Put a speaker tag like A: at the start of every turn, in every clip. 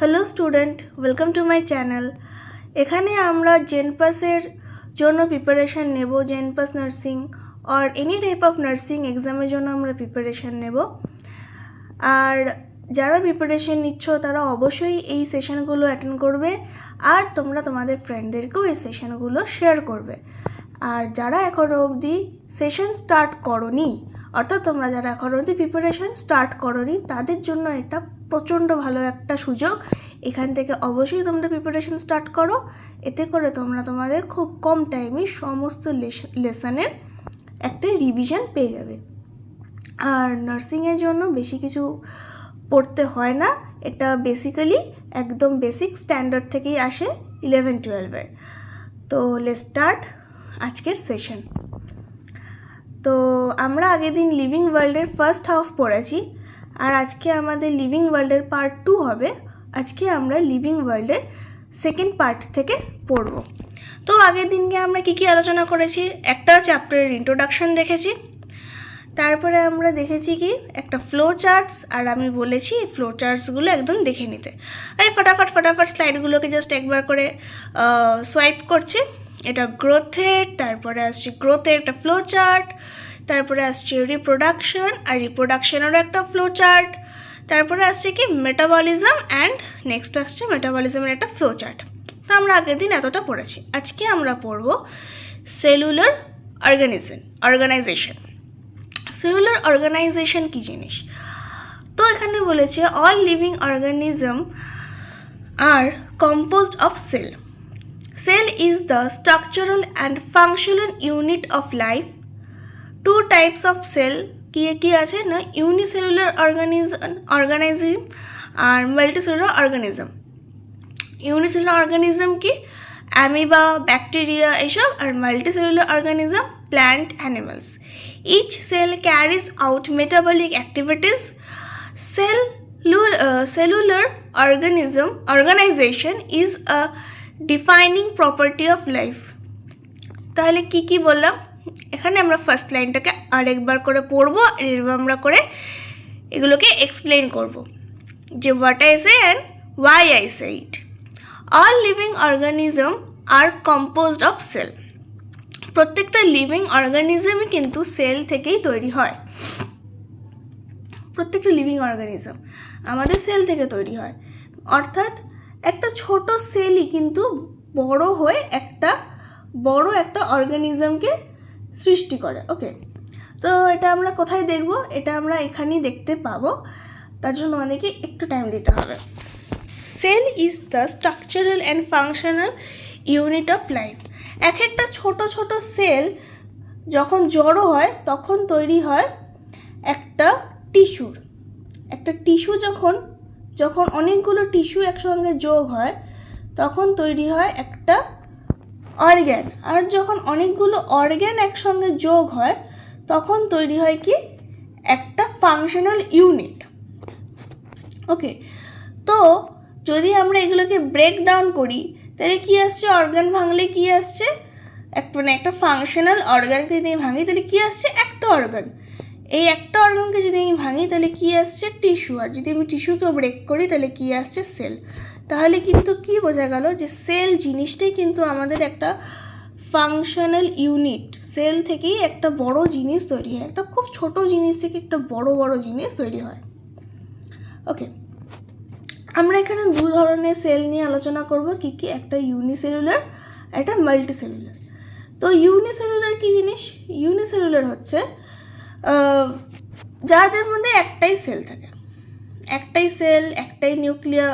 A: Hello student, welcome to my channel. এখানে আমরা জেনপাসের জন্য প্রিপারেশান নেব, জেনপাস নার্সিং আর এনি টাইপ অফ নার্সিং এক্সামের জন্য আমরা প্রিপারেশান নেব। আর যারা প্রিপারেশান নিচ্ছ তারা অবশ্যই এই সেশনগুলো অ্যাটেন্ড করবে আর তোমরা তোমাদের ফ্রেন্ডদেরকেও এই সেশনগুলো শেয়ার করবে। আর যারা এখনও অবধি সেশন স্টার্ট করোনি, অর্থাৎ তোমরা যারা এখনও অবধি প্রিপারেশান স্টার্ট করোনি, তাদের জন্য এটা প্রচণ্ড ভালো একটা সুযোগ। এখান থেকে অবশ্যই তোমরা প্রিপারেশান স্টার্ট করো, এতে করে তোমরা তোমাদের খুব কম টাইমে সমস্ত লেসনের একটা রিভিশন পেয়ে যাবে। আর নার্সিংয়ের জন্য বেশি কিছু পড়তে হয় না, এটা বেসিক্যালি একদম বেসিক স্ট্যান্ডার্ড থেকেই আসে 11-12-এর। তো লেটস স্টার্ট আজকের সেশন। তো আমরা আগের দিন লিভিং ওয়ার্ল্ডের ফার্স্ট হাফ পড়েছি, আর আজকে আমাদের লিভিং ওয়ার্ল্ডের পার্ট 2 হবে। আজকে আমরা লিভিং ওয়ার্ল্ডের সেকেন্ড পার্ট থেকে পড়ব। তো আগের দিনকে আমরা কী আলোচনা করেছি, একটা চ্যাপ্টারের ইন্ট্রোডাকশন দেখেছি, তারপরে আমরা দেখেছি কি একটা ফ্লো চার্টস, আর আমি বলেছি এই ফ্লো চার্টসগুলো একদম দেখে নিতে। আমি ফটাফট স্লাইডগুলোকে জাস্ট একবার করে সোয়াইপ করছি। এটা গ্রোথের, তারপরে আসছে গ্রোথের একটা ফ্লো চার্ট, তারপরে আসছে রিপ্রোডাকশন, আর রিপ্রোডাকশনেরও একটা ফ্লো চার্ট, তারপরে আসছে কি মেটাবলিজম, অ্যান্ড নেক্সট আসছে মেটাবলিজমের একটা ফ্লো চার্ট। তো আমরা আগের দিন এতটা পড়েছি। আজকে আমরা পড়ব সেলুলার অর্গানাইজেশন। সেলুলার অর্গানাইজেশন কী জিনিস? তো এখানে বলেছে all living organism are composed of cell. Cell is the structural and functional unit of life. Two types of cell কি আছে না, ইউনিসেলুলার অর্গানিজম আর মাল্টিসেলুলার অর্গানিজম। ইউনিসেলুলার অর্গানিজম কি অ্যামিবা, ব্যাকটেরিয়া এসব, আর multicellular organism plant, animals. Each cell carries out metabolic activities. Cellular organization is a defining property of life. তাহলে কি বললাম, এখানে আমরা ফার্স্ট লাইনটাকে আরেকবার করে পড়বো, এরবার আমরা করে এগুলোকে এক্সপ্লেন করব যে what I say and why I say it. All living organism are composed of cell. প্রত্যেকটা লিভিং অর্গানিজমই কিন্তু সেল থেকেই তৈরি হয়। প্রত্যেকটা লিভিং অর্গানিজম আমাদের সেল থেকে তৈরি হয়, অর্থাৎ একটা ছোট সেলই কিন্তু বড় হয়ে একটা অর্গানিজমকে সৃষ্টি করে। ওকে, তো এটা আমরা কোথায় দেখব? এটা আমরা এখানেই দেখতে পাবো, তার জন্য আমাদেরকে একটু টাইম দিতে হবে। Cell is the structural and functional unit of life. একটা ছোট সেল যখন জড়ো হয় তখন তৈরি হয় একটা টিস্যুর। একটা টিস্যু যখন অনেকগুলো টিস্যু একসঙ্গে যোগ হয় তখন তৈরি হয় একটা অর্গ্যান, আর যখন অনেকগুলো অর্গ্যান একসঙ্গে যোগ হয় তখন তৈরি হয় কি একটা ফাংশনাল ইউনিট। ওকে, তো যদি আমরা এগুলোকে ব্রেক ডাউন করি তাহলে কি আসছে? অর্গান ভাঙলে কি আসছে? একটা ফাংশনাল অর্গানকে যদি ভাঙি তাহলে কি আসছে? একটা অর্গান। এই একটা অর্গানকে যদি আমি ভাঙি তাহলে কি আসছে? টিস্যু। আর যদি আমি টিস্যুকেও ব্রেক করি তাহলে কি আসছে? সেল। তাহলে কিন্তু কি বোঝা গেল যে সেল জিনিসটাই কিন্তু আমাদের একটা ফাংশনাল ইউনিট। সেল থেকেই একটা বড় জিনিস তৈরি হয়, একটা খুব ছোট জিনিস থেকে একটা বড় জিনিস তৈরি হয়। ওকে, আমরা এখানে দু ধরনের সেল নিয়ে আলোচনা করব। কি একটা ইউনিসেলুলার, একটা মাল্টিসেলুলার। তো ইউনিসেলুলার কি জিনিস? ইউনিসেলুলার হচ্ছে যাদের মধ্যে একটাই সেল থাকে, একটাই সেল, একটাই নিউক্লিয়ার,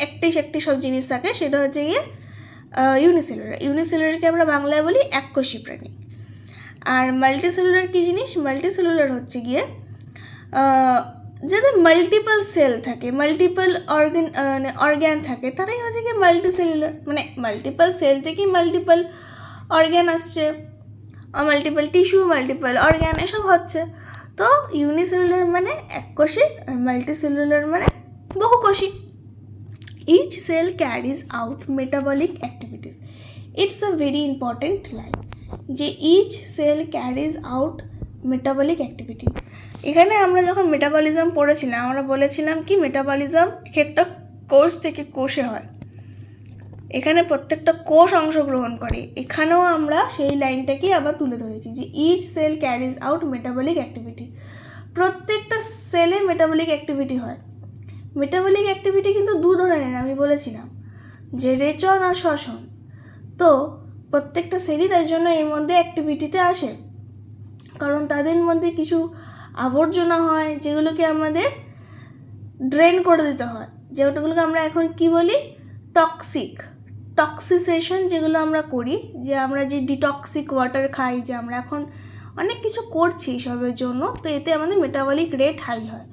A: একটাই সব জিনিস থাকে, সেটা হচ্ছে গিয়ে ইউনিসেলুলার। ইউনিসেলুলারকে আমরা বাংলায় বলি এককোষী প্রাণী। আর মাল্টিসেলুলার কি জিনিস? মাল্টিসেলুলার হচ্ছে গিয়ে যাদের মাল্টিপল সেল থাকে, মাল্টিপল অর্গ্যান থাকে, তারাই হচ্ছে গিয়ে মাল্টিসেলুলার। মানে মাল্টিপল সেল থেকেই মাল্টিপল অর্গ্যান আসছে, মাল্টিপল টিস্যু, মাল্টিপল অর্গ্যান এসব হচ্ছে। তো ইউনিসেলুলার মানে এককোষী, আর মাল্টিসেলুলার মানে বহুকোষী। Each cell carries out metabolic activities. It's a very important line যে each cell carries out metabolic activity. এখানে আমরা যখন মেটাবলিজম পড়েছিলাম আমরা বলেছিলাম কি মেটাবলিজম একটা কোষ থেকে কোষে হয়, এখানে প্রত্যেকটা কোষ অংশগ্রহণ করে। এখানেও আমরা সেই লাইনটাকেই আবার তুলে ধরেছি যে each cell carries out metabolic activity. প্রত্যেকটা সেলে মেটাবলিক অ্যাক্টিভিটি হয়। মেটাবলিক অ্যাক্টিভিটি কিন্তু দু ধরনের আমি বলেছিলাম, যে রেচন আর শ্বসন। তো প্রত্যেকটা সেলই তাই জন্য এর মধ্যে অ্যাক্টিভিটিতে আসে, কারণ তাদের মধ্যে কিছু আবর্জনা হয় যেগুলোকে আমাদের ড্রেন করে দিতে হয়, যেগুলোকে আমরা এখন কি বলি, টক্সিসেশন যেগুলো আমরা করি, যে আমরা যে ডিটক্সিক ওয়াটার খাই, যে আমরা এখন অনেক কিছু করছি এইসবের জন্য। তো এতে আমাদের মেটাবলিক রেট হাই হয়,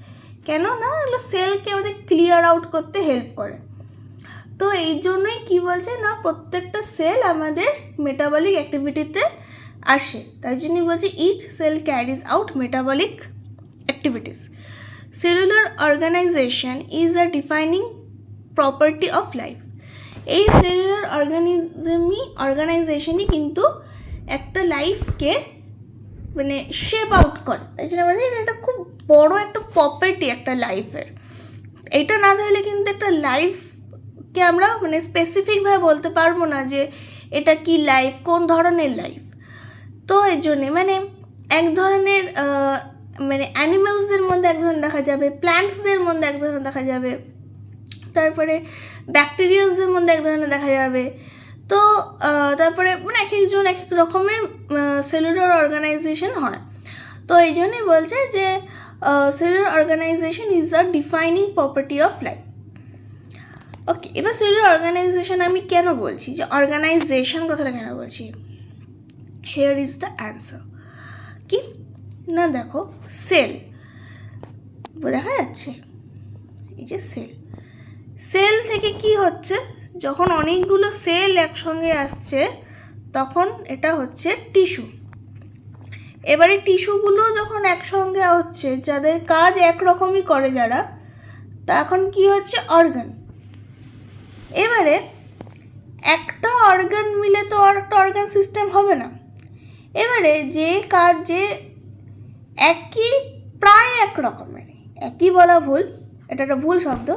A: কেন না এগুলো সেলকে আমাদের ক্লিয়ার আউট করতে হেল্প করে। তো এই জন্যই কী বলছে না, প্রত্যেকটা সেল আমাদের মেটাবলিক অ্যাক্টিভিটিতে আসে, তাই জন্যই বলছে each cell carries out metabolic activities. Cellular organisation is a defining property of life. এই সেলুলার অর্গানাইজেশনই কিন্তু একটা লাইফকে মানে শেপ আউট করে, তাই জন্য আমাদের এটা খুব বড় একটা প্রপার্টি একটা লাইফের। এটা না থাকলে কিন্তু একটা লাইফকে আমরা মানে স্পেসিফিকভাবে বলতে পারবো না যে এটা কি লাইফ, কোন ধরনের লাইফ। তো এর জন্যে মানে এক ধরনের মানে অ্যানিমেলসদের মধ্যে এক ধরনের দেখা যাবে, প্ল্যান্টসদের মধ্যে এক ধরনের দেখা যাবে, তারপরে ব্যাকটেরিয়াসদের মধ্যে এক ধরনের দেখা যাবে। তো তারপরে মানে এক একজন এক এক রকমের সেলুলার অর্গানাইজেশন হয়। তো এই জন্যই বলছে যে cellular organisation is a defining property of life. Okay, এবার সেলুলার অর্গানাইজেশন আমি কেন বলছি, যে অর্গানাইজেশন কথাটা কেন বলছি, হিয়ার ইজ দ্য অ্যান্সার। কি না, দেখো সেল দেখা যাচ্ছে, এই যে সেল থেকে কি হচ্ছে, যখন অনেকগুলো সেল একসঙ্গে আসছে তখন এটা হচ্ছে টিস্যু। এবারে টিস্যুগুলো যখন একসঙ্গে হচ্ছে, যাদের কাজ একরকমই করে যারা, তখন কি হচ্ছে, অর্গান। এবারে একটা অর্গান মিলে তো আর একটা অর্গান সিস্টেম হবে না। এবারে যে কাজ যে প্রায় এক রকমের, একই বলা ভুল, এটা একটা ভুল শব্দ,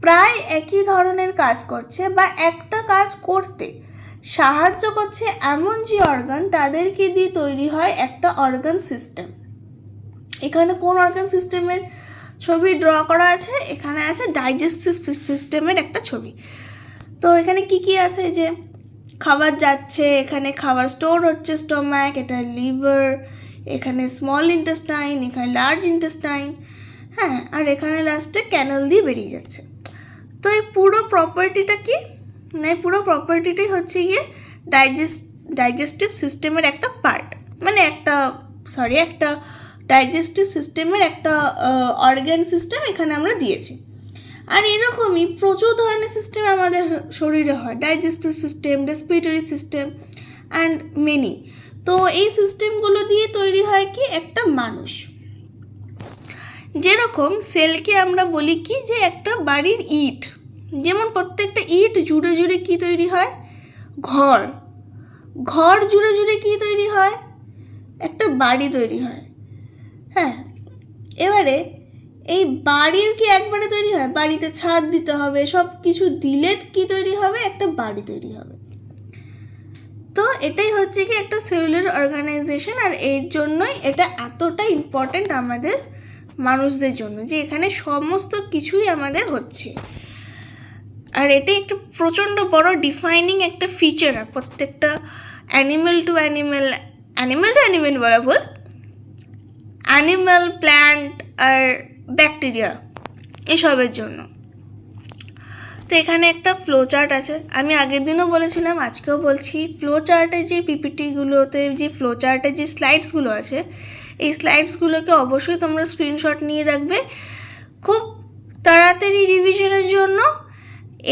A: প্রায় একই ধরনের কাজ করছে বা একটা কাজ করতে সাহায্য করছে এমন যে অর্গান, তাদেরকে দিয়ে তৈরি হয় একটা অর্গান সিস্টেম। এখানে কোন অর্গান সিস্টেমের ছবি ড্র করা আছে, এখানে আছে ডাইজেস্টিভ সিস্টেমের একটা ছবি। তো এখানে কি কি আছে, যে খাবার যাচ্ছে, এখানে খাবার স্টোর হচ্ছে স্টোম্যাক, এটা লিভার, এখানে স্মল ইন্টেস্টাইন, এখানে লার্জ ইন্টেস্টাইন, হ্যাঁ, আর এখানে লাস্টে ক্যানেল দিয়ে বেরিয়ে যাচ্ছে। তো এই পুরো প্রপার্টিটা কি না, এই পুরো প্রপার্টিটাই হচ্ছে গিয়ে ডাইজেস্টিভ সিস্টেমের একটা পার্ট, মানে একটা ডাইজেস্টিভ সিস্টেমের একটা অর্গান সিস্টেম এখানে আমরা দিয়েছি। আর এরকমই প্রচুর ধরনের সিস্টেম আমাদের শরীরে হয়, digestive system, respiratory system and many. তো এই সিস্টেমগুলো দিয়ে তৈরি হয় কি একটা মানুষ। যেরকম সেলকে আমরা বলি কি, যে একটা বাড়ির ইট, যেমন প্রত্যেকটা ইট জুড়ে জুড়ে কি তৈরি হয়, ঘর জুড়ে জুড়ে কি তৈরি হয়, একটা বাড়ি তৈরি হয়। হ্যাঁ, এবারে এই বাড়ির কি একবারে তৈরি হয়, বাড়িতে ছাদ দিতে হবে, সব কিছু দিলে কি তৈরি হবে, একটা বাড়ি তৈরি হবে। তো এটাই হচ্ছে কি একটা সেলুলার অর্গানাইজেশন, আর এর জন্যই এটা এতটা ইম্পর্ট্যান্ট আমাদের মানুষদের জন্য, যে এখানে সমস্ত কিছুই আমাদের হচ্ছে। আর এটাই একটা প্রচণ্ড বড় ডিফাইনিং একটা ফিচার, প্রত্যেকটা অ্যানিমেল টু অ্যানিমেল বলা ভুল, অ্যানিমেল, প্ল্যান্ট আর ব্যাকটেরিয়া এসবের জন্য। তো এখানে একটা ফ্লো চার্ট আছে, আমি আগের দিনও বলেছিলাম, আজকেও বলছি, ফ্লো চার্টে যে পিপিটিগুলোতে যে ফ্লো চার্টে যে স্লাইডসগুলো আছে, এই স্লাইডসগুলোকে অবশ্যই তোমরা স্ক্রিনশট নিয়ে রাখবে। খুব তাড়াতাড়ি রিভিশনের জন্য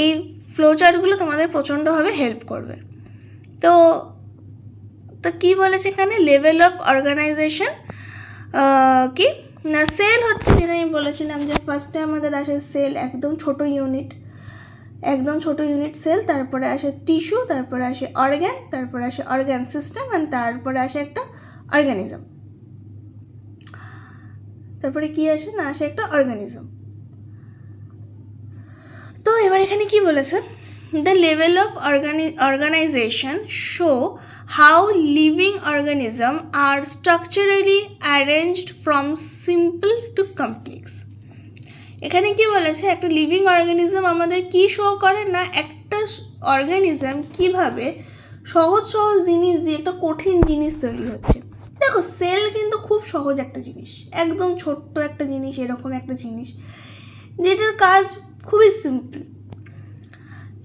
A: এই ফ্লো চার্টগুলো তোমাদের প্রচণ্ডভাবে হেল্প করবে। তো কি বলেছে এখানে, লেভেল অফ অর্গানাইজেশন কি না, সেল হচ্ছে, যেটা আমি বলেছিলাম যে ফার্স্টে আমাদের আসে সেল, একদম ছোট ইউনিট সেল, তারপরে আসে টিস্যু, তারপরে আসে অর্গ্যান, তারপরে আসে অর্গ্যান সিস্টেম, অ্যান্ড তারপরে আসে একটা অর্গানিজম। তারপরে কি আসে না, আসে একটা অর্গানিজম। তো এখানে কি বলেছে, the level of organisation show how living organism are structurally arranged from simple to complex. এখানে কি বলেছে, একটা লিভিং অর্গানিজম আমাদের কি শো করে না, একটা অর্গানিজম কিভাবে সহজ সহজ জিনিস দিয়ে একটা কঠিন জিনিস তৈরি হচ্ছে। দেখো, সেল কিন্তু খুব সহজ একটা জিনিস, একদম ছোট্ট একটা জিনিস, এরকম একটা জিনিস যেটার কাজ খুবই সিম্পল।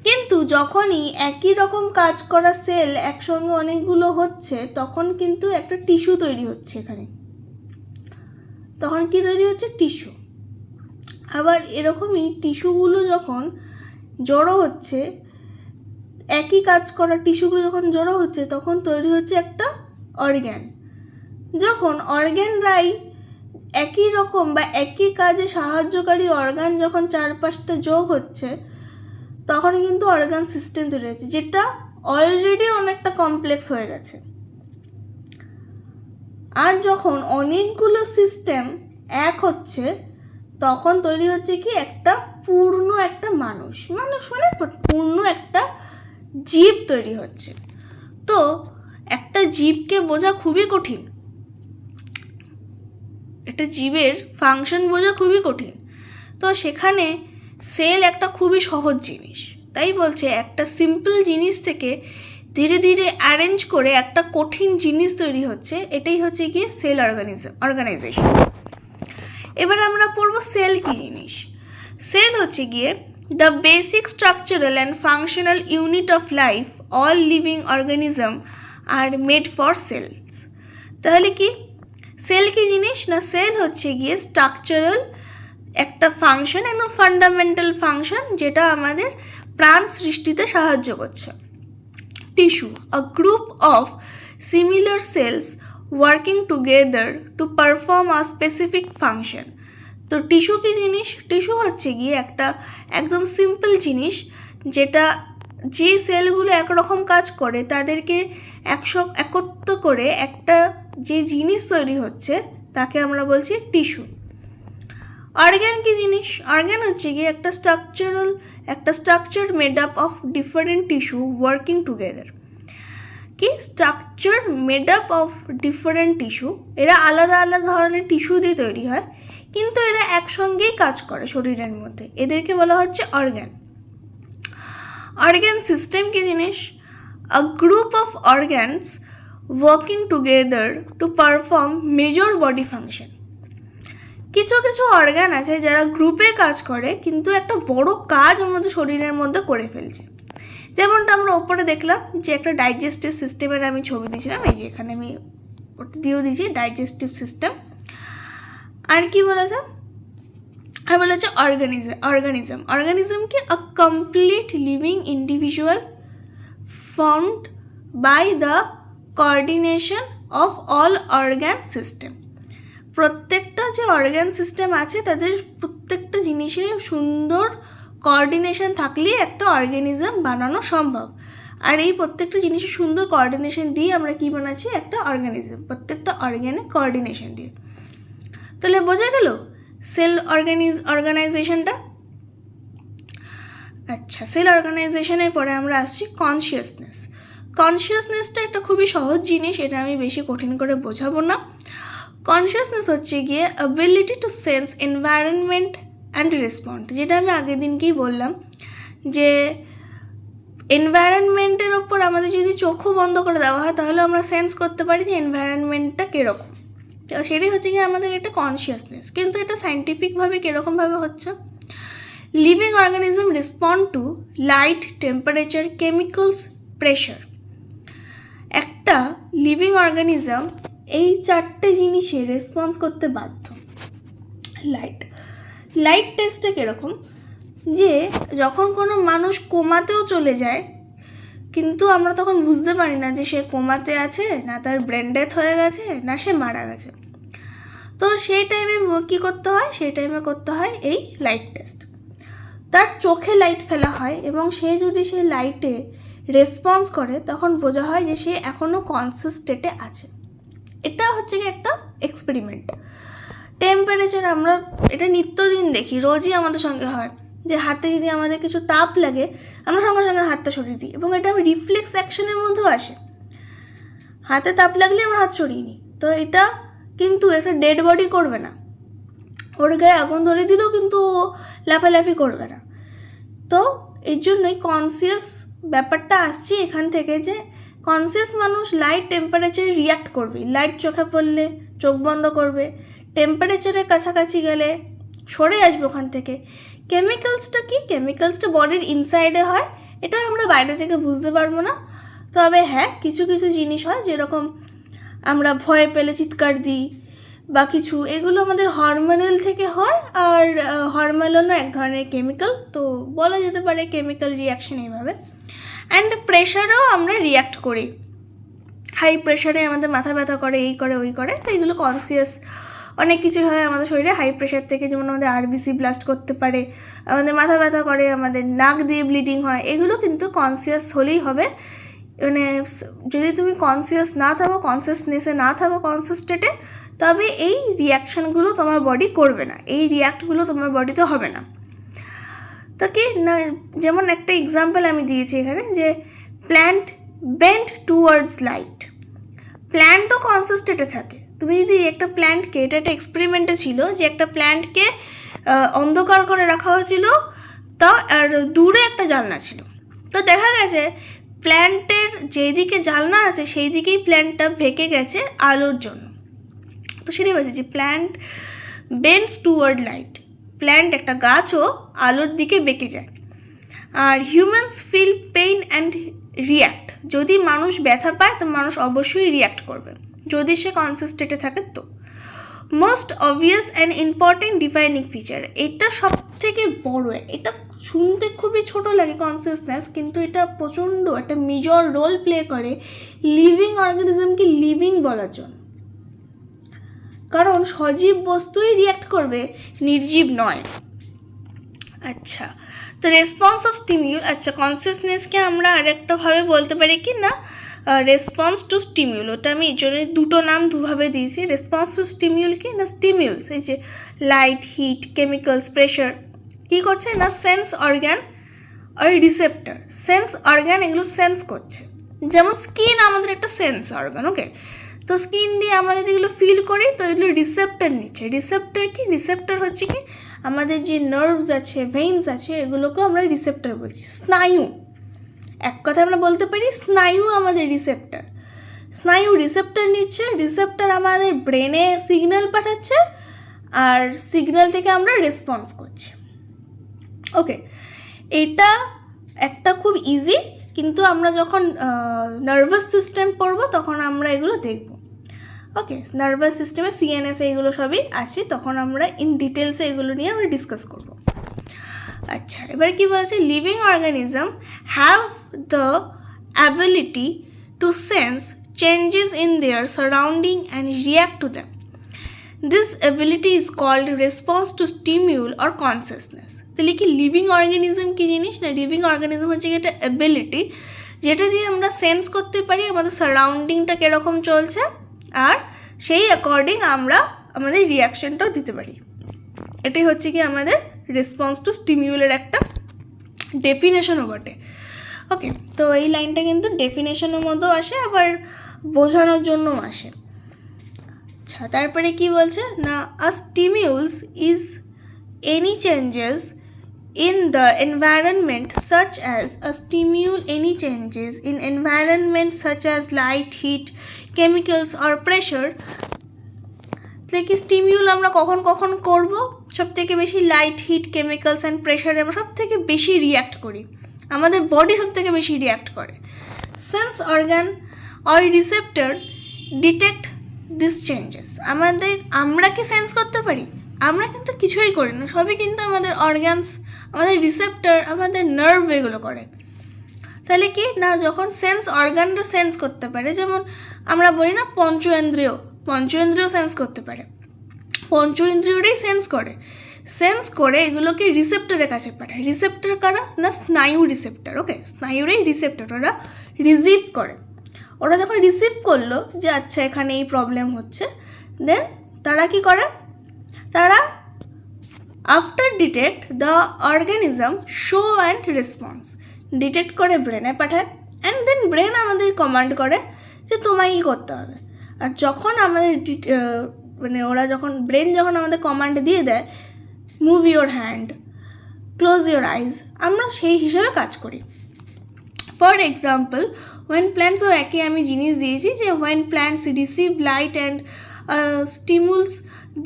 A: কিন্তু যখনই একই রকম কাজ করা সেল একসঙ্গে অনেকগুলো হচ্ছে, তখন কিন্তু একটা টিস্যু তৈরি হচ্ছে। এখানে তখন কি তৈরি হচ্ছে, টিস্যু। আবার এরকমই টিস্যুগুলো যখন জড়ো হচ্ছে, একই কাজ করা টিস্যুগুলো যখন জড়ো হচ্ছে, তখন তৈরি হচ্ছে একটা অর্গ্যান। যখন অর্গ্যানরাই একই রকম বা একই কাজে সাহায্যকারী অর্গান যখন 4-5টা যোগ হচ্ছে, তখন কিন্তু অর্গান সিস্টেম তৈরি হচ্ছে, যেটা অলরেডি অনেকটা কমপ্লেক্স হয়ে গেছে। আর যখন অনেকগুলো সিস্টেম এক হচ্ছে, তখন তৈরি হচ্ছে কি, একটা পূর্ণ একটা মানুষ মানে পূর্ণ একটা জীব তৈরি হচ্ছে। তো একটা জীবকে বোঝা খুবই কঠিন, একটা জীবের ফাংশন বোঝা খুবই কঠিন। তো সেখানে সেল একটা খুবই সহজ জিনিস, তাই বলছে একটা সিম্পল জিনিস থেকে ধীরে ধীরে অ্যারেঞ্জ করে একটা কঠিন জিনিস তৈরি হচ্ছে। এটাই হচ্ছে গিয়ে সেল অর্গানাইজেশন। এবার আমরা পড়ব সেল কি জিনিস। সেল হচ্ছে গিয়ে the basic structural and functional unit of life. All living organism are made for cells. তাহলে কি সেল কি জিনিস না, সেল হচ্ছে গিয়ে স্ট্রাকচারাল একটা ফাংশন, একদম ফান্ডামেন্টাল ফাংশন, যেটা আমাদের প্রাণ সৃষ্টিতে সাহায্য করছে। Tissue, a group of similar cells working together to perform a specific function. তো টিস্যু কি জিনিস, টিস্যু হচ্ছে গিয়ে একটা একদম সিম্পল জিনিস, যেটা যে সেলগুলো একরকম কাজ করে তাদেরকে একত্র করে একটা যে জিনিস তৈরি হচ্ছে, তাকে আমরা বলছি টিস্যু। অর্গ্যান কি জিনিস, অর্গ্যান হচ্ছে গিয়ে একটা structure made up of different tissue working together. কি structure made up of different tissue, এরা আলাদা আলাদা ধরনের টিস্যু দিয়ে তৈরি হয়, কিন্তু এরা একসঙ্গেই কাজ করে শরীরের মধ্যে, এদেরকে বলা হচ্ছে অর্গ্যান। অর্গ্যান সিস্টেম কি জিনিস, a group of organs working together to perform major body function. কিছু কিছু অর্গ্যান আছে যারা গ্রুপে কাজ করে, কিন্তু একটা বড় কাজ আমাদের শরীরের মধ্যে করে ফেলছে। যেমনটা আমরা ওপরে দেখলাম যে একটা ডাইজেস্টিভ সিস্টেমের আমি ছবি দিয়েছিলাম, এই যে এখানে আমি ওটা দিয়েও দিয়েছি, ডাইজেস্টিভ সিস্টেম। আর কি বলেছে, আর বলেছে অর্গানিজম কি a complete living individual formed by the coordination of all organ system. প্রত্যেকটা যে অর্গ্যান সিস্টেম আছে, তাদের প্রত্যেকটা জিনিসের সুন্দর কোঅর্ডিনেশন থাকলেই একটা অর্গানিজম বানানো সম্ভব। আর এই প্রত্যেকটা জিনিসের সুন্দর কোঅর্ডিনেশন দিয়ে আমরা কি বানাচ্ছি, একটা অর্গানিজম, প্রত্যেকটা অর্গ্যানের কোঅর্ডিনেশন দিয়ে। তাহলে বোঝা গেল সেল অর্গানাইজেশনটা। আচ্ছা, সেল অর্গানাইজেশনের পরে আমরা আসছি কনসিয়াসনেসটা একটা খুবই সহজ জিনিস, এটা আমি বেশি কঠিন করে বোঝাবো না। কনসিয়াসনেস হচ্ছে গিয়ে ability to sense environment and respond, যেটা আমি আগের দিনকেই বললাম যে এনভায়রনমেন্টের ওপর আমাদের যদি চোখও বন্ধ করে দেওয়া হয়, তাহলে আমরা সেন্স করতে পারি যে এনভায়রনমেন্টটা কীরকম। তো সেটাই হচ্ছে গিয়ে আমাদের একটা কনসিয়াসনেস। কিন্তু এটা সাইন্টিফিকভাবে কীরকমভাবে হচ্ছে, living organism respond two light, temperature, chemicals, pressure. একটা লিভিং অর্গানিজম এই 4টে জিনিসে রেসপন্স করতে বাধ্য। লাইট টেস্টটা কীরকম, যে যখন কোনো মানুষ কোমাতেও চলে যায়, কিন্তু আমরা তখন বুঝতে পারি না যে সে কোমাতে আছে, না তার ব্রেন ডেথ হয়ে গেছে, না সে মারা গেছে। তো সেই টাইমে কী করতে হয়, সেই টাইমে করতে হয় এই লাইট টেস্ট। তার চোখে লাইট ফেলা হয় এবং সে যদি সেই লাইটে রেসপন্স করে, তখন বোঝা হয় যে সে এখনও কনসিয়াস স্টেটে আছে। এটা হচ্ছে কি একটা এক্সপেরিমেন্ট। টেম্পারেচার আমরা এটা নিত্যদিন দেখি, রোজই আমাদের সঙ্গে হয়। যে হাতে যদি আমাদের কিছু তাপ লাগে আমরা সঙ্গে সঙ্গে হাতটা সরিয়ে দিই, এবং এটা রিফ্লেক্স অ্যাকশনের মধ্যেও আসে। হাতে তাপ লাগলে আমরা হাত সরিয়ে নিই। তো এটা কিন্তু একটা ডেড বডি করবে না, ওর গায়ে আগুন ধরে দিলেও কিন্তু লাফালাফি করবে না। তো এর জন্যই কনসিয়াস ব্যাপারটা আসছে এখান থেকে, যে কনসিয়াস মানুষ লাইট টেম্পারেচারে রিয়াক্ট করবে। লাইট চোখে পড়লে চোখ বন্ধ করবে, টেম্পারেচারের কাছাকাছি গেলে সরে আসবে ওখান থেকে। কেমিক্যালসটা কি? কেমিক্যালসটা বডির ইনসাইডে হয়, এটা আমরা বাইরে থেকে বুঝতে পারবো না। তবে হ্যাঁ, কিছু কিছু জিনিস হয়, যেরকম আমরা ভয় পেলে চিৎকার দিই বা কিছু, এগুলো আমাদের হরমোনাল থেকে হয়। আর হরমোনও এক ধরনের কেমিক্যাল, তো বলা যেতে পারে কেমিক্যাল রিয়াকশন এইভাবে। অ্যান্ড প্রেশারেও আমরা রিয়াক্ট করি। হাই প্রেশারে আমাদের মাথা ব্যথা করে, এই করে ওই করে, তো এগুলো কনসিয়াস অনেক কিছু হয় আমাদের শরীরে। হাই প্রেশার থেকে যেমন আমাদের আরবিসি ব্লাস্ট করতে পারে, আমাদের মাথা ব্যথা করে, আমাদের নাক দিয়ে ব্লিডিং হয়, এগুলো কিন্তু কনসিয়াস হলেই হবে। মানে যদি তুমি কনসিয়াস না থাকো, কনসিয়াসনেসে না থাকো, কনসিয়াস স্টেটে, তবে এই রিয়াকশানগুলো তোমার বডি করবে না, এই রিয়াক্টগুলো তোমার বডিতে হবে না। তো কি না, যেমন একটা এক্সাম্পল আমি দিয়েছি এখানে, যে প্ল্যান্ট বেন্ড টুয়ার্ডস লাইট। প্ল্যান্টও কনসিয়াস স্টেটে থাকে। তুমি যদি একটা প্ল্যান্টকে, এটা একটা এক্সপেরিমেন্টে ছিল যে একটা প্ল্যান্টকে অন্ধকার করে রাখা হয়েছিল, তা আর দূরে একটা জানলা ছিল। তো দেখা গেছে প্ল্যান্টের যেই দিকে জানলা আছে সেই দিকেই প্ল্যান্টটা ভেঙে গেছে আলোর জন্য। তো সেটাই বলছে যে plant bends toward light. Plant, একটা গাছও আলোর দিকে বেঁকে যায়। আর humans feel pain and react. যদি মানুষ ব্যথা পায় তো মানুষ অবশ্যই রিয়াক্ট করবে, যদি সে কনসিয়াস স্টেটে থাকে। তো most obvious and important defining feature, এটা সব থেকে বড়। এটা শুনতে খুবই ছোট লাগে কনসিয়াসনেস, কিন্তু এটা প্রচণ্ড একটা মেজর রোল প্লে করে লিভিং অর্গানিজমকে লিভিং বলার জন্য। কারণ সজীব বস্তুই রিয়াক্ট করবে, নির্জীব নয়। আচ্ছা, তো রেসপন্স অফ স্টিমিউল। আচ্ছা, কনসিয়াসনেসকে আমরা আরেকটাভাবে বলতে পারি কি না, রেসপন্স টু স্টিমিউল। ওটা আমি এই জন্য দুটো নাম দুভাবে দিয়েছি। রেসপন্স টু স্টিমিউল কি না, স্টিমিউলস, এই যে লাইট, হিট, কেমিক্যালস, প্রেশার, কী করছে না, সেন্স অর্গ্যান আর রিসেপ্টর। সেন্স অর্গ্যান এগুলো সেন্স করছে, যেমন স্কিন আমাদের একটা সেন্স অর্গান। ওকে, তো স্কিন দিয়ে আমরা যদি এগুলো ফিল করি তো এগুলো রিসেপ্টর নিচ্ছে। রিসেপ্টর কি? রিসেপ্টর হচ্ছে কি, আমাদের যে নার্ভস আছে, ভেইনস আছে, এগুলোকেও আমরা রিসেপ্টর বলছি। স্নায়ু, এক কথা আমরা বলতে পারি স্নায়ু আমাদের রিসেপ্টর। স্নায়ু রিসেপ্টর নিচ্ছে, রিসেপ্টর আমাদের ব্রেনে সিগন্যাল পাঠাচ্ছে, আর সিগন্যাল থেকে আমরা রেসপন্স করছি। ওকে, এটা একটা খুব ইজি, কিন্তু আমরা যখন নার্ভাস সিস্টেম পড়বো তখন আমরা এগুলো দেখব। ওকে, নার্ভাস সিস্টেমে সিএনএস এগুলো সবই আছে, তখন আমরা ইন ডিটেলসে এগুলো নিয়ে আমরা ডিসকাস করব। আচ্ছা, এবার কি বলেছে, living organism have the ability to sense changes in their surrounding and react to them. This ability is called response to stimuli or consciousness. তাহলে কি লিভিং অর্গানিজম কী জিনিস না, লিভিং অর্গানিজম হচ্ছে একটা অ্যাবিলিটি যেটা দিয়ে আমরা সেন্স করতে পারি আমাদের সারাউন্ডিংটা কীরকম চলছে, আর সেই অ্যাকর্ডিং আমরা আমাদের রিয়াকশানটাও দিতে পারি। এটাই হচ্ছে কি আমাদের রেসপন্স টু স্টিমিউলের একটা ডেফিনেশনও বটে। ওকে, তো এই লাইনটা কিন্তু ডেফিনেশনের মধ্যেও আসে, আবার বোঝানোর জন্যও আসে। আচ্ছা, তারপরে কি বলছে না, a stimulus is any changes in the environment such as a stimule any changes in environment such as light, heat, chemicals or pressure. like স্টিমিউল আমরা কখন কখন করব, সব থেকে বেশি লাইট, হিট, কেমিক্যালস অ্যান্ড প্রেশারে আমরা সব থেকে বেশি রিয়াক্ট করি, আমাদের বডি সব থেকে বেশি রিয়াক্ট করে। Sense organ or receptor detect this changes. আমরা কি সেন্স করতে পারি? আমরা কিন্তু কিছুই করি না, সবই কিন্তু আমাদের অর্গানস, আমাদের রিসেপ্টর, আমাদের নার্ভ এগুলো করে। তাহলে কি না, যখন সেন্স অর্গানটা সেন্স করতে পারে, যেমন আমরা বলি না পঞ্চেন্দ্রিয় সেন্স করতে পারে, পঞ্চ ইন্দ্রিয়টাই সেন্স করে এগুলোকে রিসেপ্টরের কাছে পাঠায়। রিসেপ্টর কারা না, স্নায়ু রিসেপ্টর। ওকে, স্নায়ুরই রিসেপ্টর, ওরা রিসিভ করে। ওরা যখন রিসিভ করলো যে আচ্ছা এখানে এই প্রবলেম হচ্ছে, দেন তারা কি করে, তারা after detect the organism show and response, detect করে ব্রেনে পাঠায় অ্যান্ড দেন ব্রেন আমাদের কমান্ড করে যে তোমায় কী করতে হবে। আর যখন আমাদের মানে ওরা যখন ব্রেন যখন আমাদের কমান্ড দিয়ে দেয় move your hand, close your eyes, আমরা সেই হিসেবে কাজ করি। ফর এক্সাম্পল ওয়েন প্ল্যান্টস, ও একই আমি জিনিস দিয়েছি যে when plants receive light and stimulus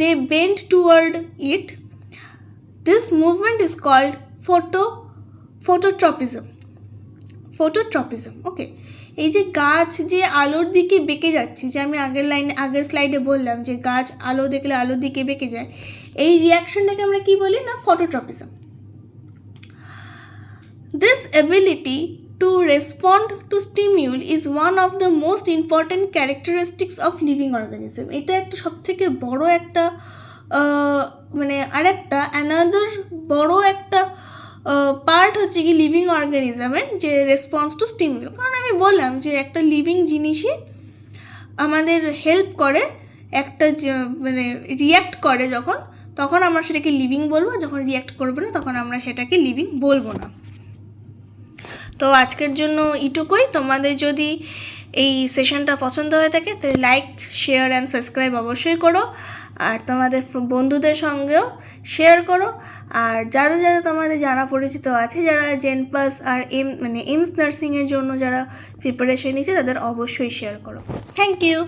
A: they bend toward it, this movement is called phototropism. Okay, এই যে গাছ যে আলোর দিকে বেঁকে যাচ্ছে, যে আমি আগের স্লাইডে বললাম যে গাছ আলো দেখলে আলোর দিকে বেঁকে যায়, এই রিয়াকশনটাকে আমরা কি বলি না, phototropism. This ability to respond to stimuli is one of the most important characteristics of living organism. এটা একটা সবথেকে বড় একটা মানে আরেকটা অ্যানাদার বড় একটা পার্ট হচ্ছে কি লিভিং অর্গানিজমের, যে রেসপন্স টু স্টিমুলি। কারণ আমি বললাম যে একটা লিভিং জিনিসই আমাদের হেল্প করে, একটা মানে রিয়্যাক্ট করে যখন, তখন আমরা সেটাকে লিভিং বলবো, যখন রিয়্যাক্ট করবে না তখন আমরা সেটাকে লিভিং বলবো না। তো আজকের জন্য এইটুকুই। তোমাদের যদি এই সেশনটা পছন্দ হয়ে থাকে তাহলে লাইক, শেয়ার অ্যান্ড সাবস্ক্রাইব অবশ্যই করো, আর তোমাদের বন্ধুদের সঙ্গেও শেয়ার করো। আর যারা যারা তোমাদের জানা পরিচিত আছে, যারা জেনপাস আর এইমস নার্সিংয়ের জন্য যারা প্রিপারেশন নিচ্ছে, তাদের অবশ্যই শেয়ার করো। Thank you.